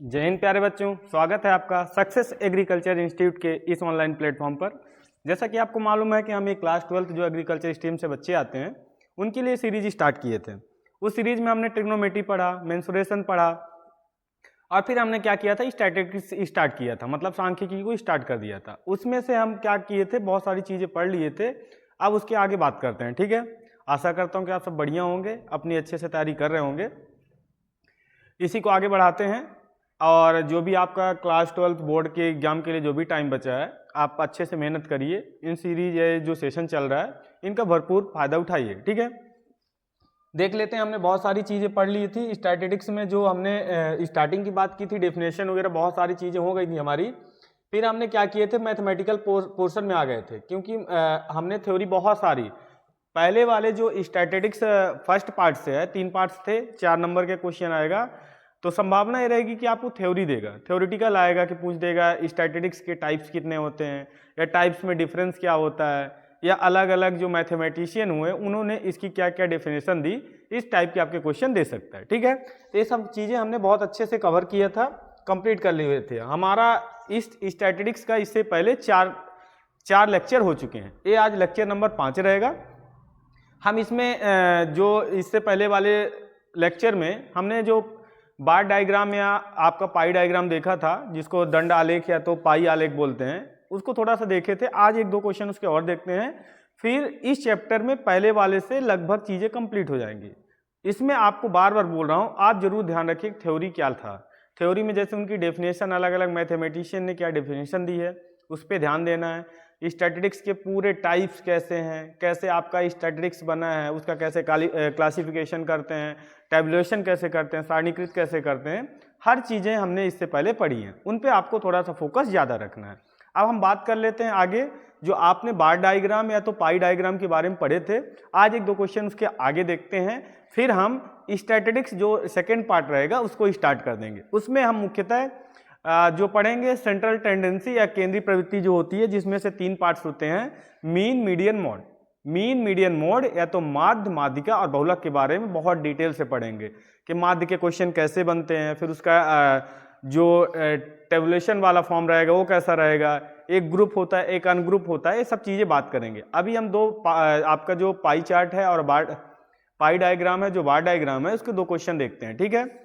जय हिंद प्यारे बच्चों, स्वागत है आपका सक्सेस एग्रीकल्चर इंस्टीट्यूट के इस ऑनलाइन प्लेटफॉर्म पर। जैसा कि आपको मालूम है कि हम एक क्लास 12th जो एग्रीकल्चर स्ट्रीम से बच्चे आते हैं उनके लिए सीरीज स्टार्ट किए थे। उस सीरीज में हमने ट्रिग्नोमेट्री पढ़ा, मेंसुरेशन पढ़ा और फिर हमने क्या किया था, स्टैटिस्टिक्स स्टार्ट किया था, मतलब सांख्यिकी को स्टार्ट कर दिया था। उसमें से हम क्या किए थे, बहुत सारी चीज़ें पढ़ लिए थे। अब उसके आगे बात करते हैं, ठीक है। आशा करता हूँ कि आप सब बढ़िया होंगे, अपनी अच्छे से तैयारी कर रहे होंगे। इसी को आगे बढ़ाते हैं और जो भी आपका क्लास 12th बोर्ड के एग्जाम के लिए जो भी टाइम बचा है, आप अच्छे से मेहनत करिए। इन सीरीज ये जो सेशन चल रहा है इनका भरपूर फायदा उठाइए, ठीक है। देख लेते हैं, हमने बहुत सारी चीज़ें पढ़ ली थी। स्टैटिस्टिक्स में जो हमने स्टार्टिंग की बात की थी, डेफिनेशन वगैरह बहुत सारी चीज़ें हो गई थी हमारी। फिर हमने क्या किए थे, मैथमेटिकल पोर्शन में आ गए थे, क्योंकि हमने थ्योरी बहुत सारी, पहले वाले जो स्टैटिस्टिक्स फर्स्ट पार्ट से है, 3 पार्ट्स थे, 4 नंबर के क्वेश्चन आएगा। तो संभावना ये रहेगी कि आपको थ्योरी देगा, थ्योरेटिकल आएगा कि पूछ देगा स्टैटिस्टिक्स के टाइप्स कितने होते हैं, या टाइप्स में डिफरेंस क्या होता है, या अलग अलग जो मैथमेटिशियन हुए उन्होंने इसकी क्या क्या डेफिनेशन दी। इस टाइप के आपके क्वेश्चन दे सकता है, ठीक है। तो ये सब चीज़ें हमने बहुत अच्छे से कवर किया था, कंप्लीट कर लिए हुए थे। हमारा इस स्टैटिस्टिक्स का इससे पहले चार लेक्चर हो चुके हैं। ये आज लेक्चर नंबर 5 रहेगा। हम इसमें जो इससे पहले वाले लेक्चर में हमने जो बार डायग्राम या आपका पाई डायग्राम देखा था, जिसको दंड आलेख या तो पाई आलेख बोलते हैं, उसको थोड़ा सा देखे थे। आज 1-2 क्वेश्चन उसके और देखते हैं, फिर इस चैप्टर में पहले वाले से लगभग चीज़ें कंप्लीट हो जाएंगी। इसमें आपको बार बार बोल रहा हूँ, आप जरूर ध्यान रखिए थ्योरी क्या था। थ्योरी में जैसे उनकी डेफिनेशन, अलग अलग मैथमेटिशियन ने क्या डेफिनेशन दी है, उस पर ध्यान देना है। स्टैटिस्टिक्स के पूरे टाइप्स कैसे हैं, कैसे आपका स्टैटिस्टिक्स बना है, उसका कैसे क्लासिफिकेशन करते हैं, टैबुलेशन कैसे करते हैं, सारणीकृत कैसे करते हैं, हर चीज़ें हमने इससे पहले पढ़ी हैं। उन पे आपको थोड़ा सा फोकस ज़्यादा रखना है। अब हम बात कर लेते हैं आगे, जो आपने बार डायग्राम या तो पाई डायग्राम के बारे में पढ़े थे। आज 1-2 क्वेश्चन उसके आगे देखते हैं, फिर हम स्टैटिस्टिक्स जो सेकेंड पार्ट रहेगा उसको स्टार्ट कर देंगे। उसमें हम मुख्यतः जो पढ़ेंगे सेंट्रल टेंडेंसी या केंद्रीय प्रवृत्ति जो होती है, जिसमें से 3 पार्ट्स होते हैं, mean, median, mode. Mean, median, mode या तो माध्य, माध्यिका और बहुलक के बारे में बहुत डिटेल से पढ़ेंगे कि माध्य के क्वेश्चन कैसे बनते हैं, फिर उसका जो टेबुलेशन वाला फॉर्म रहेगा वो कैसा रहेगा, एक ग्रुप होता है, एक अनग्रुप होता है, ये सब चीज़ें बात करेंगे। अभी हम आपका जो पाई चार्ट है और पाई डायग्राम है, जो बार डायग्राम है, उसके 2 क्वेश्चन देखते हैं, ठीक है।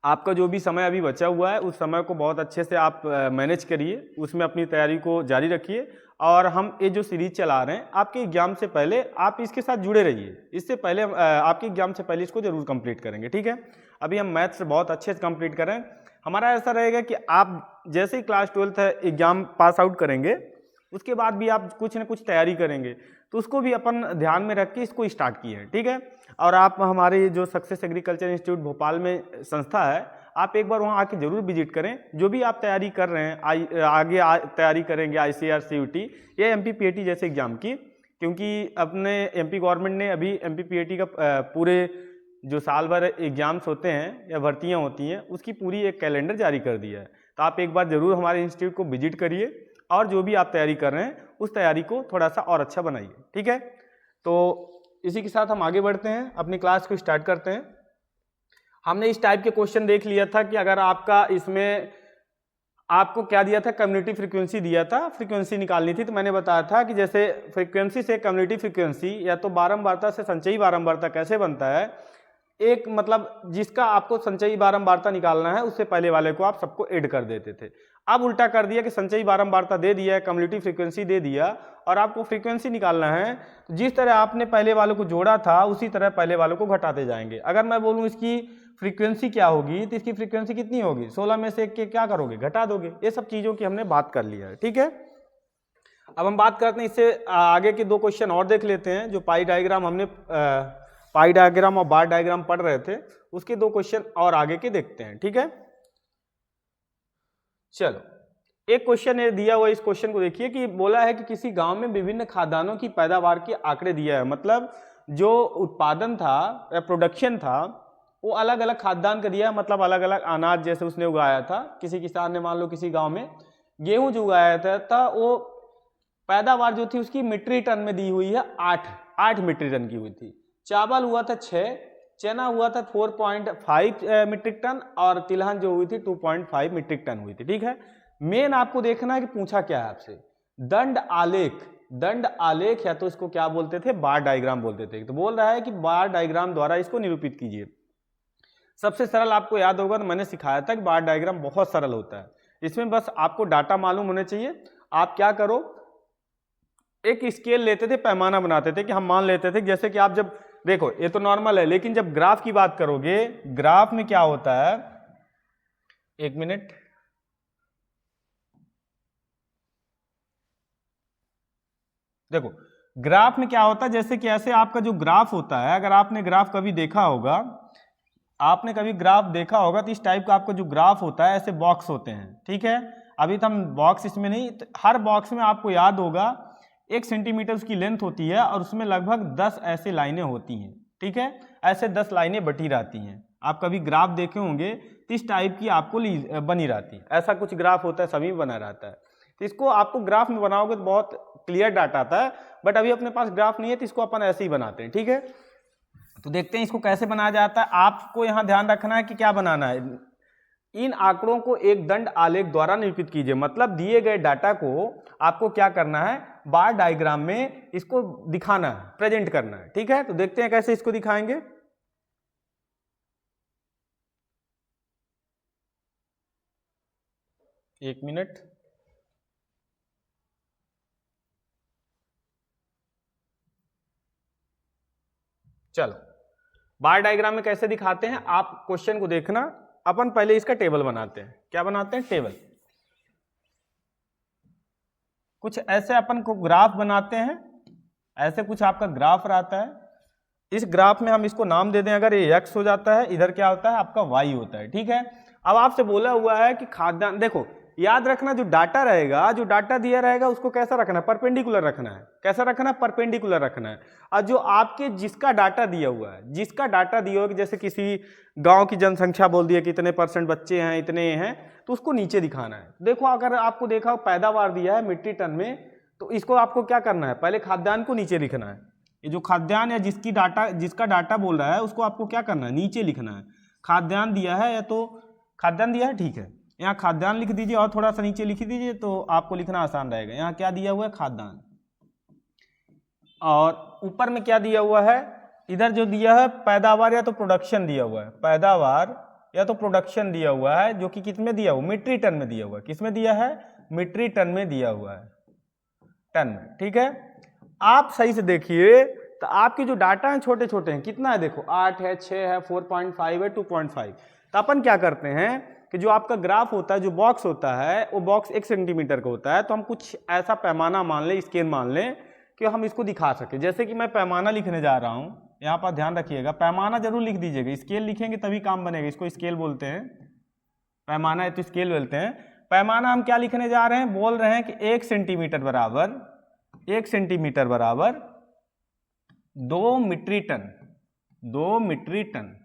आपका जो भी समय अभी बचा हुआ है उस समय को बहुत अच्छे से आप मैनेज करिए, उसमें अपनी तैयारी को जारी रखिए। और हम ये जो सीरीज चला रहे हैं, आपके एग्जाम से पहले आप इसके साथ जुड़े रहिए। इससे पहले आपके एग्जाम से पहले इसको जरूर कंप्लीट करेंगे, ठीक है। अभी हम मैथ्स बहुत अच्छे से कंप्लीट करें। हमारा ऐसा रहेगा कि आप जैसे ही class 12th exam pass out करेंगे, उसके बाद भी आप कुछ न कुछ तैयारी करेंगे, तो उसको भी अपन ध्यान में रख के इसको स्टार्ट किए, ठीक है। और आप हमारे जो सक्सेस एग्रीकल्चर इंस्टीट्यूट भोपाल में संस्था है, आप एक बार वहाँ आके जरूर विजिट करें। जो भी आप तैयारी कर रहे हैं, आगे तैयारी करेंगे ICAR CUT या MPPAT जैसे एग्जाम की, क्योंकि अपने MP गवर्नमेंट ने अभी MPPAT का पूरे जो साल भर एग्जाम्स होते हैं या भर्तियाँ होती हैं, उसकी पूरी एक कैलेंडर जारी कर दिया है। तो आप एक बार जरूर हमारे इंस्टीट्यूट को विजिट करिए और जो भी आप तैयारी कर रहे हैं उस तैयारी को थोड़ा सा और अच्छा बनाइए, ठीक है। तो इसी के साथ हम आगे बढ़ते हैं, अपनी क्लास को स्टार्ट करते हैं। हमने इस टाइप के क्वेश्चन देख लिया था कि अगर आपका इसमें आपको क्या दिया था, कम्युनिटी फ्रीक्वेंसी दिया था, फ्रीक्वेंसी निकालनी थी। तो मैंने बताया था कि जैसे फ्रीक्वेंसी से कम्युनिटी फ्रीक्वेंसी या तो बारंबारता से संचयी बारंबारता कैसे बनता है, एक मतलब जिसका आपको संचयी बारंबारता निकालना है उससे पहले वाले को आप सबको ऐड कर देते थे। अब उल्टा कर दिया कि संचयी बारंबारता दे दिया है, कम्युनिटी फ्रीक्वेंसी दे दिया और आपको फ्रीक्वेंसी निकालना है। तो जिस तरह आपने पहले वालों को जोड़ा था उसी तरह पहले वालों को घटाते जाएंगे। अगर मैं बोलूँ इसकी फ्रीक्वेंसी क्या होगी, तो इसकी फ्रीक्वेंसी कितनी होगी, 16 में से 1 के क्या करोगे, घटा दोगे। ये सब चीज़ों की हमने बात कर लिया है, ठीक है। अब हम बात करते हैं, इससे आगे के 2 क्वेश्चन और देख लेते हैं। जो पाई डायग्राम हमने पाई डायग्राम और बार डायग्राम पढ़ रहे थे, उसके 2 क्वेश्चन और आगे के देखते हैं, ठीक है। चलो, एक क्वेश्चन ये दिया हुआ, इस क्वेश्चन को देखिए कि बोला है कि किसी गांव में विभिन्न खाद्यान्नों की पैदावार के आंकड़े दिया है। मतलब जो उत्पादन था या प्रोडक्शन था वो अलग अलग खाद्यान्न का दिया है, मतलब अलग अलग अनाज जैसे उसने उगाया था। किसी किसान ने मान लो किसी गांव में गेहूं जो उगाया था वो पैदावार जो थी उसकी मीट्रिक टन में दी हुई है, 8 मीट्रिक टन की हुई थी। चावल हुआ था 6, चना हुआ था 4.5 मीट्रिक टन और तिलहन जो हुई थी 2.5 मीट्रिक टन हुई थी। ठीक है, मेन आपको देखना है कि पूछा क्या है आपसे, दंड आलेख। दंड आलेख या तो इसको क्या बोलते थे, बार डायग्राम बोलते थे। तो बोल रहा है कि बार डायग्राम द्वारा इसको निरूपित कीजिए। सबसे सरल आपको याद होगा तो मैंने सिखाया था कि बार डायग्राम बहुत सरल होता है। इसमें बस आपको डाटा मालूम होने चाहिए। आप क्या करो, एक स्केल लेते थे, पैमाना बनाते थे कि हम मान लेते थे जैसे कि आप जब देखो ये तो नॉर्मल है, लेकिन जब ग्राफ की बात करोगे, ग्राफ में क्या होता है, एक मिनट, देखो ग्राफ में क्या होता है, जैसे कि ऐसे आपका जो ग्राफ होता है, अगर आपने ग्राफ कभी देखा होगा, आपने कभी ग्राफ देखा होगा तो इस टाइप का आपका जो ग्राफ होता है ऐसे बॉक्स होते हैं। ठीक है, अभी तो हम बॉक्स इसमें नहीं, तो हर बॉक्स में आपको याद होगा 1 सेंटीमीटर उसकी लेंथ होती है और उसमें लगभग 10 ऐसे लाइनें होती हैं। ठीक है, ऐसे 10 लाइनें बटी रहती हैं। आप कभी ग्राफ देखे होंगे तो इस टाइप की आपको बनी रहती है, ऐसा कुछ ग्राफ होता है, सभी बना रहता है। तो इसको आपको ग्राफ में बनाओगे तो बहुत क्लियर डाटा आता है, बट अभी अपने पास ग्राफ नहीं है तो इसको अपन ऐसे ही बनाते हैं। ठीक है, तो देखते हैं इसको कैसे बनाया जाता है। आपको यहां ध्यान रखना है कि क्या बनाना है, इन आंकड़ों को एक दंड आलेख द्वारा निरूपित कीजिए। मतलब दिए गए डाटा को आपको क्या करना है, बार डायग्राम में इसको दिखाना है, प्रेजेंट करना है। ठीक है, तो देखते हैं कैसे इसको दिखाएंगे। एक मिनट, चलो बार डायग्राम में कैसे दिखाते हैं, आप क्वेश्चन को देखना। अपन पहले इसका टेबल बनाते हैं। क्या बनाते हैं, टेबल। कुछ ऐसे अपन को ग्राफ बनाते हैं, ऐसे कुछ आपका ग्राफ रहता है। इस ग्राफ में हम इसको नाम दे दें, अगर ये x हो जाता है, इधर क्या होता है आपका y होता है। ठीक है, अब आपसे बोला हुआ है कि खाद्यान्न, देखो याद रखना जो डाटा रहेगा, जो डाटा दिया रहेगा उसको कैसा रखना है, परपेंडिकुलर रखना है। कैसा रखना है, परपेंडिकुलर रखना है। और जो आपके जिसका डाटा दिया हुआ है, जिसका डाटा दिया हुआ है, जैसे किसी गांव की जनसंख्या बोल दिया कि इतने % बच्चे हैं, इतने हैं, तो उसको नीचे दिखाना है। देखो अगर आपको देखा पैदावार दिया है मीट्रिक टन में, तो इसको आपको क्या करना है, पहले खाद्यान्न को नीचे लिखना है। ये जो खाद्यान्न या जिसका डाटा बोल रहा है उसको आपको क्या करना है, नीचे लिखना है। खाद्यान्न दिया है, या तो खाद्यान्न दिया है, ठीक है, यहाँ खाद्यान्न लिख दीजिए और थोड़ा सा नीचे लिख दीजिए तो आपको लिखना आसान रहेगा। यहाँ क्या दिया हुआ है, खाद्यान्न, और ऊपर में क्या दिया हुआ है, इधर जो दिया है पैदावार या तो प्रोडक्शन दिया हुआ है, पैदावार या तो प्रोडक्शन दिया हुआ है, जो कि कितने दिया हुआ, मीट्रिक टन में दिया हुआ है। किसमें दिया है, मीट्रिक टन में दिया हुआ है, टन में। ठीक है, आप सही से देखिए तो आपके जो डाटा हैं छोटे छोटे हैं, कितना है देखो, 8 है, 6 है, 4.5 है, 2.5। तो अपन क्या करते हैं कि जो आपका ग्राफ होता है, जो बॉक्स होता है, वो बॉक्स 1 सेंटीमीटर का होता है, तो हम कुछ ऐसा पैमाना मान लें, स्केल मान लें कि हम इसको दिखा सके। जैसे कि मैं पैमाना लिखने जा रहा हूं, यहाँ पर ध्यान रखिएगा, पैमाना जरूर लिख दीजिएगा, स्केल लिखेंगे तभी काम बनेगा। इसको स्केल बोलते हैं, पैमाना है तो स्केल बोलते हैं। पैमाना हम क्या लिखने जा रहे हैं, बोल रहे हैं कि 1 सेंटीमीटर बराबर 1 सेंटीमीटर बराबर 2 मीट्रिक टन, 2 मीट्रिक टन।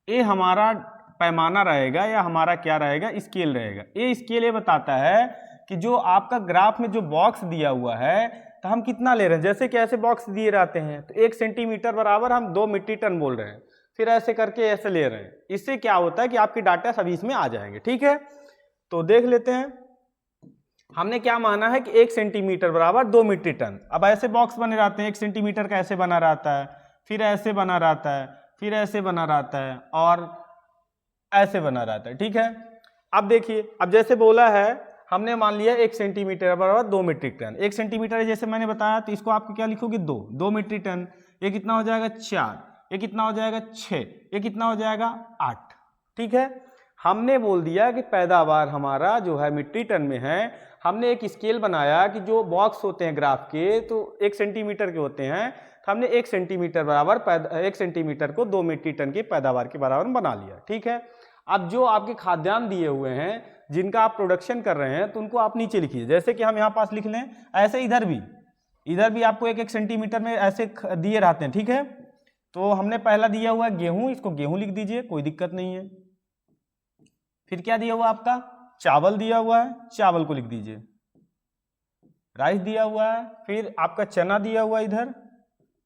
ये हमारा पैमाना रहेगा या हमारा क्या रहेगा, स्केल रहेगा। ये स्केल ये बताता है कि जो आपका ग्राफ में जो बॉक्स दिया हुआ है तो हम कितना ले रहे हैं। जैसे कि ऐसे बॉक्स दिए रहते हैं तो 1 सेंटीमीटर बराबर हम 2 मीट्रिक टन बोल रहे हैं, फिर ऐसे करके ऐसे ले रहे हैं। इससे क्या होता है कि आपके डाटा सभी इसमें आ जाएंगे। ठीक है, तो देख लेते हैं हमने क्या माना है कि 1 सेंटीमीटर बराबर 2 मीट्रिक टन। अब ऐसे बॉक्स बने रहते हैं, 1 सेंटीमीटर का ऐसे बना रहता है, फिर ऐसे बना रहता है, फिर ऐसे बना रहता है और ऐसे बना रहता है। ठीक है, अब देखिए, अब जैसे बोला है हमने मान लिया 1 सेंटीमीटर बराबर 2 मीट्रिक टन। 1 सेंटीमीटर जैसे मैंने बताया, तो इसको आपको क्या लिखोगे, 2 मीट्रिक टन। ये कितना हो जाएगा, 4, ये कितना हो जाएगा, 6, ये कितना हो जाएगा, 8। ठीक है, हमने बोल दिया कि पैदावार हमारा जो है मीट्रिक टन में है। हमने एक स्केल बनाया कि जो बॉक्स होते हैं ग्राफ के तो 1 सेंटीमीटर के होते हैं, तो हमने 1 सेंटीमीटर बराबर 1 सेंटीमीटर को 2 मीट्रिक टन की पैदावार के बराबर बना लिया। ठीक है, अब जो आपके खाद्यान्न दिए हुए हैं जिनका आप प्रोडक्शन कर रहे हैं तो उनको आप नीचे लिखिए। जैसे कि हम यहाँ पास लिख लें, ऐसे इधर भी आपको 1 सेंटीमीटर में ऐसे दिए रहते हैं। ठीक है, तो हमने पहला दिया हुआ है गेहूं, इसको गेहूं लिख दीजिए, कोई दिक्कत नहीं है। फिर क्या दिया हुआ आपका, चावल दिया हुआ है, चावल को लिख दीजिए। राइस दिया हुआ है, फिर आपका चना दिया हुआ है, इधर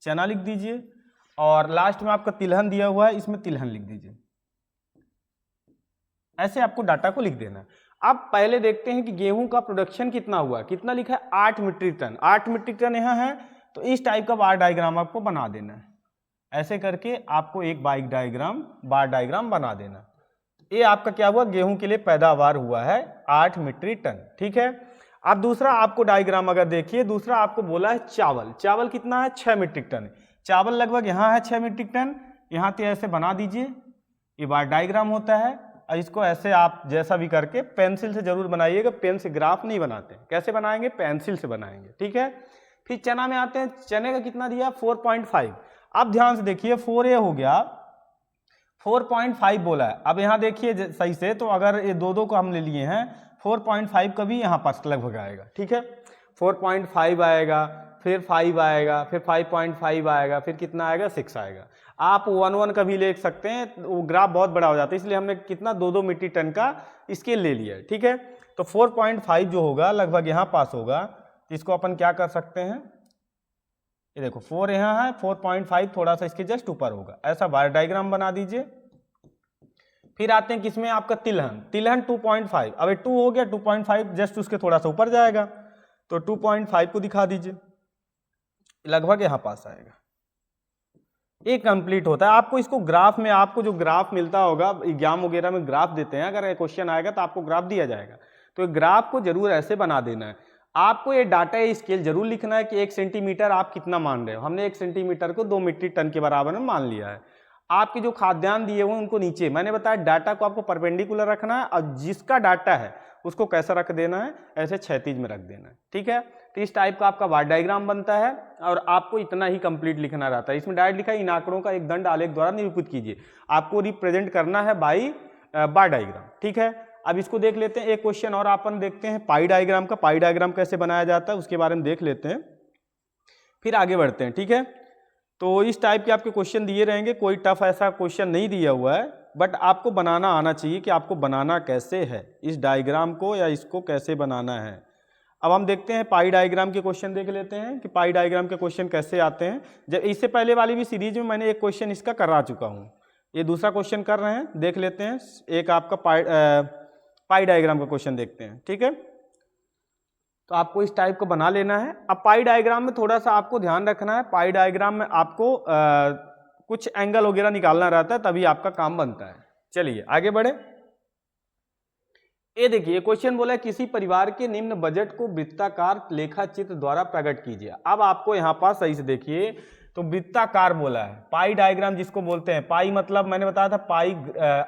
चना लिख दीजिए। और लास्ट में आपका तिलहन दिया हुआ है, इसमें तिलहन लिख दीजिए। ऐसे आपको डाटा को लिख देना है। अब पहले देखते हैं कि गेहूं का प्रोडक्शन कितना हुआ, कितना लिखा है 8 मीट्रिक टन। 8 मीट्रिक टन यहाँ है, तो इस टाइप का बार डायग्राम आपको बना देना है। ऐसे करके आपको एक बार डायग्राम बना देना। ये आपका क्या हुआ, गेहूं के लिए पैदावार हुआ है 8 मीट्रिक टन, ठीक है। अब दूसरा आपको डायग्राम अगर देखिए, दूसरा आपको बोला है चावल। चावल कितना है, 6 मीट्रिक टन। चावल लगभग यहाँ है 6 मीट्रिक टन, यहाँ तो ऐसे बना दीजिए, ये बार डायग्राम होता है। और इसको ऐसे आप जैसा भी करके पेंसिल से जरूर बनाइएगा, पेन से ग्राफ नहीं बनाते। कैसे बनाएंगे, पेंसिल से बनाएंगे, ठीक है। फिर चना में आते हैं, चने का कितना दिया 4.5। अब ध्यान से देखिए 4A हो गया, 4.5 बोला है। अब यहाँ देखिए सही से, तो अगर ये दो को हम ले लिए हैं, 4.5 का भी यहाँ पास लगभग आएगा, ठीक है। 4.5 आएगा, फिर 5 आएगा, फिर 5.5 आएगा, फिर कितना आएगा 6 आएगा। आप 1 का भी ले सकते हैं, वो ग्राफ बहुत बड़ा हो जाता है, इसलिए हमने कितना 2 मीट्रिक टन का स्केल ले लिया है, ठीक है। तो 4.5 जो होगा लगभग यहाँ पास होगा, इसको अपन क्या कर सकते हैं, ये देखो 4 यहाँ है, 4.5 थोड़ा सा इसके जस्ट ऊपर होगा, ऐसा बार डायग्राम बना दीजिए। फिर आते हैं किसमें, आपका तिलहन। तिलहन 2.5, अब 2 हो गया, 2.5 जस्ट उसके थोड़ा सा ऊपर जाएगा, तो 2.5 को दिखा दीजिए, लगभग यहाँ पास आएगा। ये कंप्लीट होता है। आपको इसको ग्राफ में, आपको जो ग्राफ मिलता होगा एग्जाम वगैरह में, ग्राफ देते हैं, अगर क्वेश्चन आएगा तो आपको ग्राफ दिया जाएगा, तो ग्राफ को जरूर ऐसे बना देना है। आपको ये डाटा, ये स्केल जरूर लिखना है कि 1 सेंटीमीटर आप कितना मान रहे हो। हमने 1 सेंटीमीटर को 2 मीट्रिक टन के बराबर में मान लिया है। आपके जो खाद्यान्न दिए हुए उनको नीचे, मैंने बताया डाटा को आपको परपेंडिकुलर रखना है, और जिसका डाटा है उसको कैसा रख देना है, ऐसे क्षैतिज में रख देना है, ठीक है। तो इस टाइप का आपका बार डायग्राम बनता है, और आपको इतना ही कंप्लीट लिखना रहता है। इसमें डायरेक्ट लिखा है, इन आंकड़ों का एक दंड आलेख द्वारा निरूपित कीजिए। आपको रिप्रेजेंट करना है बाई बार डायग्राम, ठीक है। अब इसको देख लेते हैं, एक क्वेश्चन और अपन देखते हैं पाई डायग्राम का। पाई डायग्राम कैसे बनाया जाता है उसके बारे में देख लेते हैं, फिर आगे बढ़ते हैं, ठीक है। तो इस टाइप के आपके क्वेश्चन दिए रहेंगे, कोई टफ ऐसा क्वेश्चन नहीं दिया हुआ है, बट आपको बनाना आना चाहिए कि आपको बनाना कैसे है इस डायग्राम को, या इसको कैसे बनाना है। अब हम देखते हैं पाई डायग्राम के क्वेश्चन देख लेते हैं कि पाई डायग्राम के क्वेश्चन कैसे आते हैं। जब इससे पहले वाली भी सीरीज में मैंने एक क्वेश्चन इसका करा चुका हूँ, ये दूसरा क्वेश्चन कर रहे हैं, देख लेते हैं। एक आपका पाई डायग्राम का क्वेश्चन देखते हैं, ठीक है। तो आपको इस टाइप को बना लेना है। अब पाई डायग्राम में थोड़ा सा आपको ध्यान रखना है, पाई डायग्राम में आपको कुछ एंगल वगैरह निकालना रहता है, तभी आपका काम बनता है। चलिए आगे बढ़े। ये देखिए क्वेश्चन बोला है, किसी परिवार के निम्न बजट को वृत्ताकार लेखा चित्र द्वारा प्रकट कीजिए। अब आपको यहाँ पास सही से देखिए, तो वृत्ताकार बोला है, पाई डायग्राम जिसको बोलते हैं, पाई मतलब मैंने बताया था पाई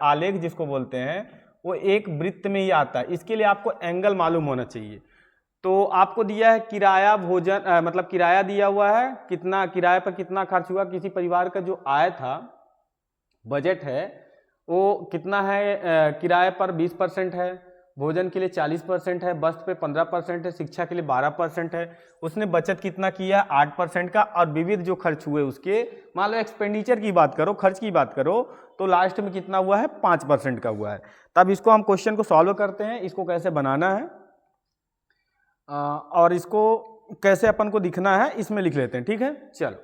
आलेख जिसको बोलते हैं, वो एक वृत्त में ही आता है। इसके लिए आपको एंगल मालूम होना चाहिए। तो आपको दिया है किराया भोजन, मतलब किराया दिया हुआ है, कितना किराए पर कितना खर्च हुआ। किसी परिवार का जो आय था, बजट है, वो कितना है, किराए पर 20% है, भोजन के लिए 40% है, वस्त्र पे 15% है, शिक्षा के लिए 12% है। उसने बचत कितना किया, 8% का, और विविध जो खर्च हुए उसके, मान लो एक्सपेंडिचर की बात करो, खर्च की बात करो, तो लास्ट में कितना हुआ है, 5% का हुआ है। तब इसको हम क्वेश्चन को सॉल्व करते हैं, इसको कैसे बनाना है और इसको कैसे अपन को दिखना है, इसमें लिख लेते हैं, ठीक है। चलो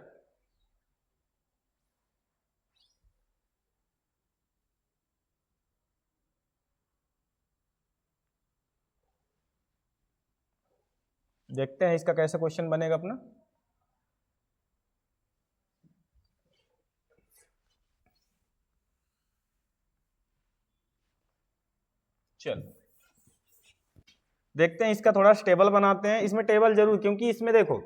देखते हैं इसका कैसे क्वेश्चन बनेगा अपना। चलो देखते हैं, इसका थोड़ा टेबल बनाते हैं। इसमें टेबल जरूर, क्योंकि इसमें देखो,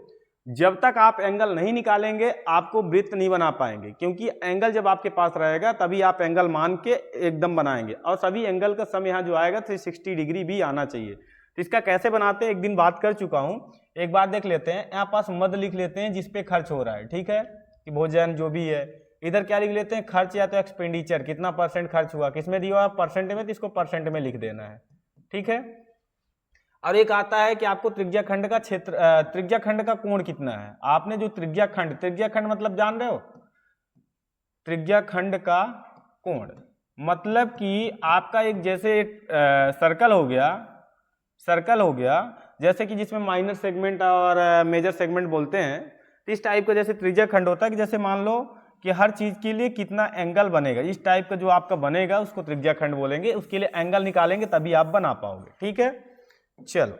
जब तक आप एंगल नहीं निकालेंगे आपको वृत्त नहीं बना पाएंगे, क्योंकि एंगल जब आपके पास रहेगा तभी आप एंगल मान के एकदम बनाएंगे। और सभी एंगल का सम यहाँ जो आएगा 360 डिग्री भी आना चाहिए। तो इसका कैसे बनाते हैं, एक दिन बात कर चुका हूँ, एक बार देख लेते हैं। यहाँ पास मद लिख लेते हैं जिसपे खर्च हो रहा है, ठीक है, कि भोजन जो भी है। इधर क्या लिख लेते हैं, खर्च या तो एक्सपेंडिचर, कितना परसेंट खर्च हुआ, किसमें दिया हुआ परसेंट में, तो इसको परसेंट में लिख देना है, ठीक है। और एक आता है कि आपको त्रिज्या खंड का क्षेत्र, त्रिज्या खंड का कोण कितना है। आपने जो त्रिज्या खंड मतलब जान रहे हो, त्रिज्या खंड का कोण मतलब कि आपका एक जैसे सर्कल हो गया, जैसे कि जिसमें माइनर सेगमेंट और मेजर सेगमेंट बोलते हैं। तो इस टाइप का जैसे त्रिज्या खंड होता है कि जैसे मान लो कि हर चीज़ के लिए कितना एंगल बनेगा, इस टाइप का जो आपका बनेगा उसको त्रिज्याखंड बोलेंगे, उसके लिए एंगल निकालेंगे तभी आप बना पाओगे। ठीक है, चलो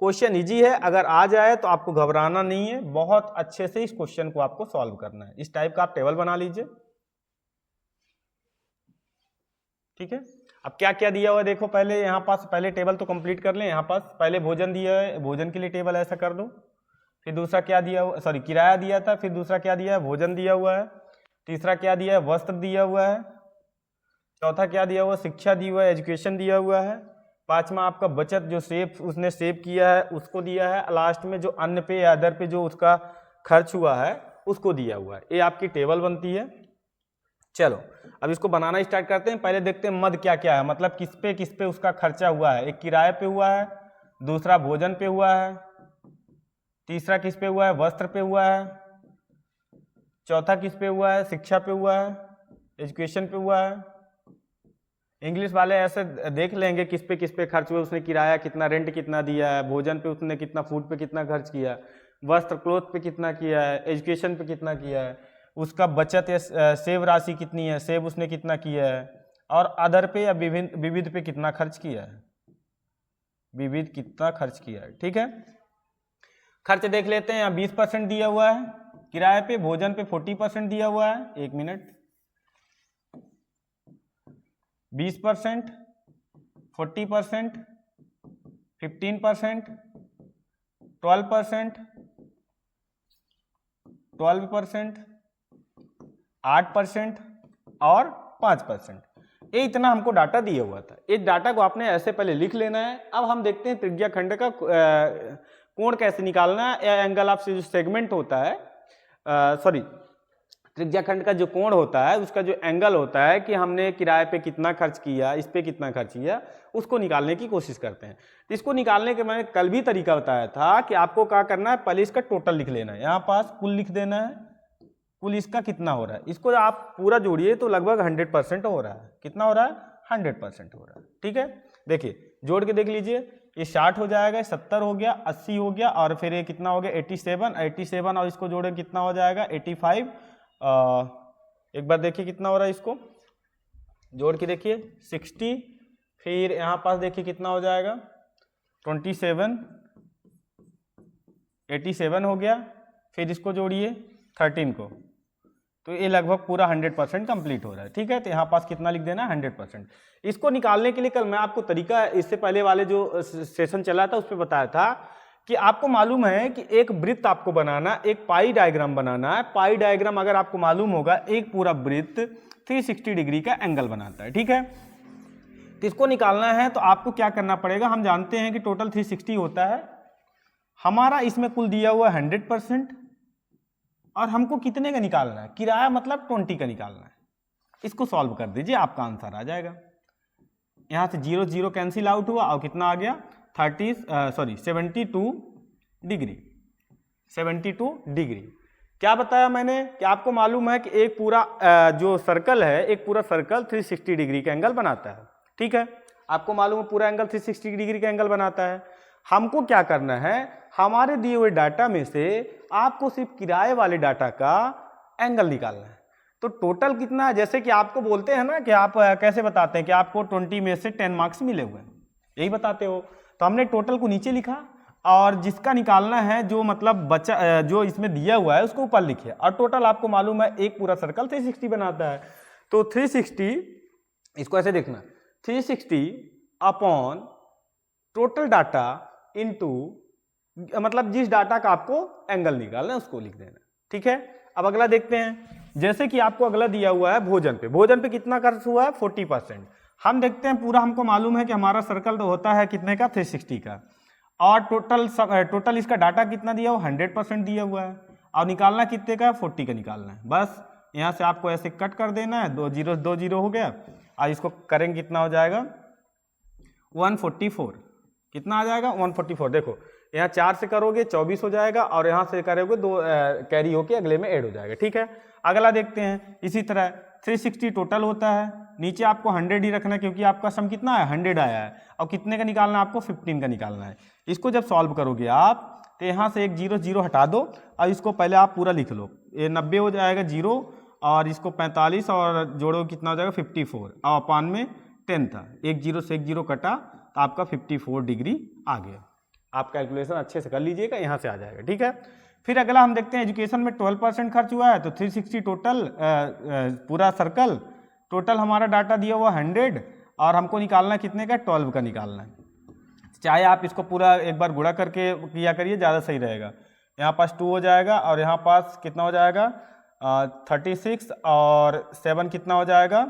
क्वेश्चन इजी है, अगर आ जाए तो आपको घबराना नहीं है, बहुत अच्छे से इस क्वेश्चन को आपको सॉल्व करना है। इस टाइप का आप टेबल बना लीजिए। ठीक है, अब क्या क्या दिया हुआ है देखो, पहले यहाँ पास पहले टेबल तो कंप्लीट कर लें। यहाँ पास पहले भोजन दिया है, भोजन के लिए टेबल ऐसा कर दो। फिर दूसरा क्या दिया हुआ, सॉरी किराया दिया था, फिर दूसरा क्या दिया है, भोजन दिया हुआ है। तीसरा क्या दिया है, वस्त्र दिया हुआ है। चौथा क्या दिया हुआ, शिक्षा दी हुआ है, एजुकेशन दिया हुआ है। पांचवा आपका बचत जो सेव उसने सेव किया है उसको दिया है। लास्ट में जो अन्न पे या अदर पे जो उसका खर्च हुआ है उसको दिया हुआ है। ये आपकी टेबल बनती है। चलो अब इसको बनाना स्टार्ट करते हैं। पहले देखते हैं मद क्या क्या है, मतलब किस पे उसका खर्चा हुआ है। एक किराए पे हुआ है, दूसरा भोजन पे हुआ है, तीसरा किस पे हुआ है, वस्त्र पे हुआ है, चौथा किस पे हुआ है, शिक्षा पे हुआ है, एजुकेशन पे हुआ है। इंग्लिश वाले ऐसे देख लेंगे किस पे खर्च हुआ, उसने किराया कितना, रेंट कितना दिया है, भोजन पे उसने कितना, फूड पे कितना खर्च किया, वस्त्र क्लोथ पे कितना किया है, एजुकेशन पे कितना किया है, उसका बचत या सेव राशि कितनी है, सेव उसने कितना किया है, और अदर पे या विविध पे कितना खर्च किया है, विविध कितना खर्च किया है। ठीक है, खर्च देख लेते हैं। यहाँ 20% दिया हुआ है किराए पे, भोजन पे 40% दिया हुआ है। 1 मिनट, 20%, 40%, 15%, 12%, 12%, 8% और 5%। ये इतना हमको डाटा दिया हुआ था। इस डाटा को आपने ऐसे पहले लिख लेना है। अब हम देखते हैं त्रिज्याखंड का कोण कैसे निकालना है, या एंगल ऑफ जो सेगमेंट होता है, सॉरी त्रिज्याखंड का जो कोण होता है उसका जो एंगल होता है कि हमने किराए पे कितना खर्च किया, इस पे कितना खर्च किया, उसको निकालने की कोशिश करते हैं। तो इसको निकालने के मैंने कल भी तरीका बताया था कि आपको क्या करना है, पहले इसका टोटल लिख लेना है। यहाँ पास कुल लिख देना है, कुल इसका कितना हो रहा है, इसको आप पूरा जोड़िए तो लगभग 100% हो रहा है। कितना हो रहा है, 100% हो रहा है। ठीक है, देखिए जोड़ के देख लीजिए, ये 60 हो जाएगा, 70 हो गया, 80 हो गया, और फिर ये कितना हो गया 87 और इसको जोड़े कितना हो जाएगा 85। एक बार देखिए कितना हो रहा है, इसको जोड़ के देखिए 60, फिर यहाँ पास देखिए कितना हो जाएगा 27, 87 हो गया, फिर इसको जोड़िए 13 को, तो ये लगभग पूरा 100% कंप्लीट हो रहा है। ठीक है, तो यहाँ पास कितना लिख देना 100%। इसको निकालने के लिए कल मैं आपको तरीका इससे पहले वाले जो सेशन चला था उस पर बताया था कि आपको मालूम है कि एक वृत्त आपको बनाना, एक पाई डायग्राम बनाना है। पाई डायग्राम अगर आपको मालूम होगा, एक पूरा वृत्त 360 डिग्री का एंगल बनाता है। ठीक है, तो इसको निकालना है तो आपको क्या करना पड़ेगा, हम जानते हैं कि टोटल 360 होता है हमारा, इसमें कुल दिया हुआ 100%, और हमको कितने का निकालना है, किराया मतलब 20 का निकालना है। इसको सॉल्व कर दीजिए, आपका आंसर आ जाएगा। यहां से 0 0 कैंसिल आउट हुआ और कितना आ गया 72 डिग्री। 72 डिग्री क्या बताया मैंने कि आपको मालूम है कि एक पूरा जो सर्कल है, एक पूरा सर्कल 360 डिग्री का एंगल बनाता है। ठीक है, आपको मालूम है पूरा एंगल 360 डिग्री का एंगल बनाता है। हमको क्या करना है, हमारे दिए हुए डाटा में से आपको सिर्फ किराए वाले डाटा का एंगल निकालना है। तो टोटल कितना है, जैसे कि आपको बोलते हैं ना कि आप कैसे बताते हैं कि आपको 20 में से 10 मार्क्स मिले हुए हैं, यही बताते हो। तो हमने टोटल को नीचे लिखा और जिसका निकालना है जो मतलब बचा जो इसमें दिया हुआ है उसको ऊपर लिखे, और टोटल आपको मालूम है एक पूरा सर्कल 360 बनाता है। तो 360, इसको ऐसे देखना, 360 अपॉन टोटल डाटा इनटू मतलब जिस डाटा का आपको एंगल निकालना है उसको लिख देना। ठीक है, अब अगला देखते हैं। जैसे कि आपको अगला दिया हुआ है भोजन पे, भोजन पे कितना खर्च हुआ है 40%। हम देखते हैं पूरा, हमको मालूम है कि हमारा सर्कल तो होता है कितने का 360 का, और टोटल इसका डाटा कितना दिया हुआ 100% दिया हुआ है, और निकालना कितने का 40 का निकालना है। बस यहाँ से आपको ऐसे कट कर देना है, 2 0 हो गया, और इसको करेंगे कितना हो जाएगा 144। कितना आ जाएगा 144। देखो यहाँ 4 से करोगे 24 हो जाएगा, और यहाँ से करोगे 2 कैरी होके अगले में ऐड हो जाएगा। ठीक है, अगला देखते हैं। इसी तरह 360 टोटल होता है, नीचे आपको 100 ही रखना है क्योंकि आपका सम कितना है 100 आया है, और कितने का निकालना है आपको 15 का निकालना है। इसको जब सॉल्व करोगे आप तो यहाँ से एक 0 0 हटा दो। अब इसको पहले आप पूरा लिख लो, ये 90 हो जाएगा 0 और इसको 45 और जोड़ो कितना हो जाएगा 54 और अपान में 10 था, एक 0 से एक 0 कटा तो आपका 54 डिग्री आ गया। आप कैलकुलेशन अच्छे से कर लीजिएगा, यहाँ से आ जाएगा। ठीक है, फिर अगला हम देखते हैं एजुकेशन में 12% खर्च हुआ है तो 360 टोटल पूरा सर्कल, टोटल हमारा डाटा दिया हुआ 100 और हमको निकालना कितने का 12 का निकालना है। चाहे आप इसको पूरा एक बार गुणा करके किया करिए, ज़्यादा सही रहेगा। यहाँ पास 2 हो जाएगा और यहाँ पास कितना हो जाएगा 36 और 7 कितना हो जाएगा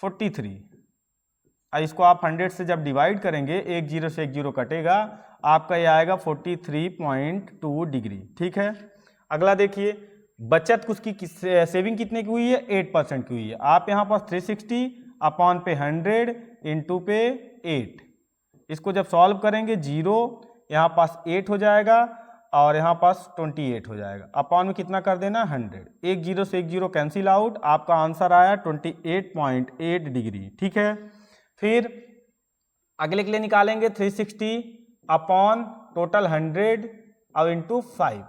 43। इसको आप 100 से जब डिवाइड करेंगे, एक 0 से एक 0 कटेगा, आपका ये आएगा 43.2 डिग्री। ठीक है, अगला देखिए बचत उसकी सेविंग कितने की हुई है 8% की हुई है। आप यहाँ पास 360 अपॉन पे 100 इंटू पे 8, इसको जब सॉल्व करेंगे 0 यहाँ पास 8 हो जाएगा और यहाँ पास 28 हो जाएगा, अपॉन में कितना कर देना 100, एक 0 से एक 0 कैंसिल आउट, आपका आंसर आया 28.8 डिग्री। ठीक है, फिर अगले के लिए निकालेंगे 360 अपॉन टोटल 100 और इंटू 5,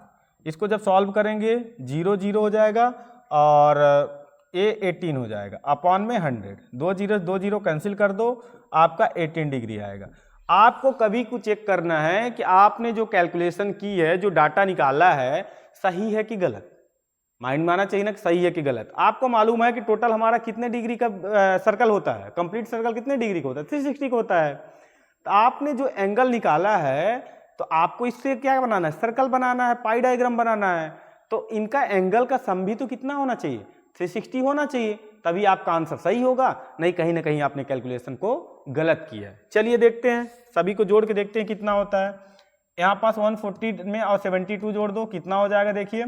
इसको जब सॉल्व करेंगे 0 0 हो जाएगा और ए 18 हो जाएगा, अपॉन में 100, दो जीरो कैंसिल कर दो, आपका 18 डिग्री आएगा। आपको कभी कुछ चेक करना है कि आपने जो कैलकुलेशन की है, जो डाटा निकाला है, सही है कि गलत। माइंड में आना चाहिए ना कि सही है कि गलत। आपको मालूम है कि टोटल हमारा कितने डिग्री का सर्कल होता है, कंप्लीट सर्कल कितने डिग्री का होता है 360 का होता है। तो आपने जो एंगल निकाला है तो आपको इससे क्या बनाना है, सर्कल बनाना है, पाई डायग्राम बनाना है। तो इनका एंगल का सम भी तो कितना होना चाहिए 360 होना चाहिए, तभी आपका आंसर सही होगा, नहीं कहीं ना कहीं आपने कैलकुलेशन को गलत किया है। चलिए देखते हैं, सभी को जोड़ के देखते हैं कितना होता है। यहाँ पास 140 में और 72 जोड़ दो, कितना हो जाएगा देखिए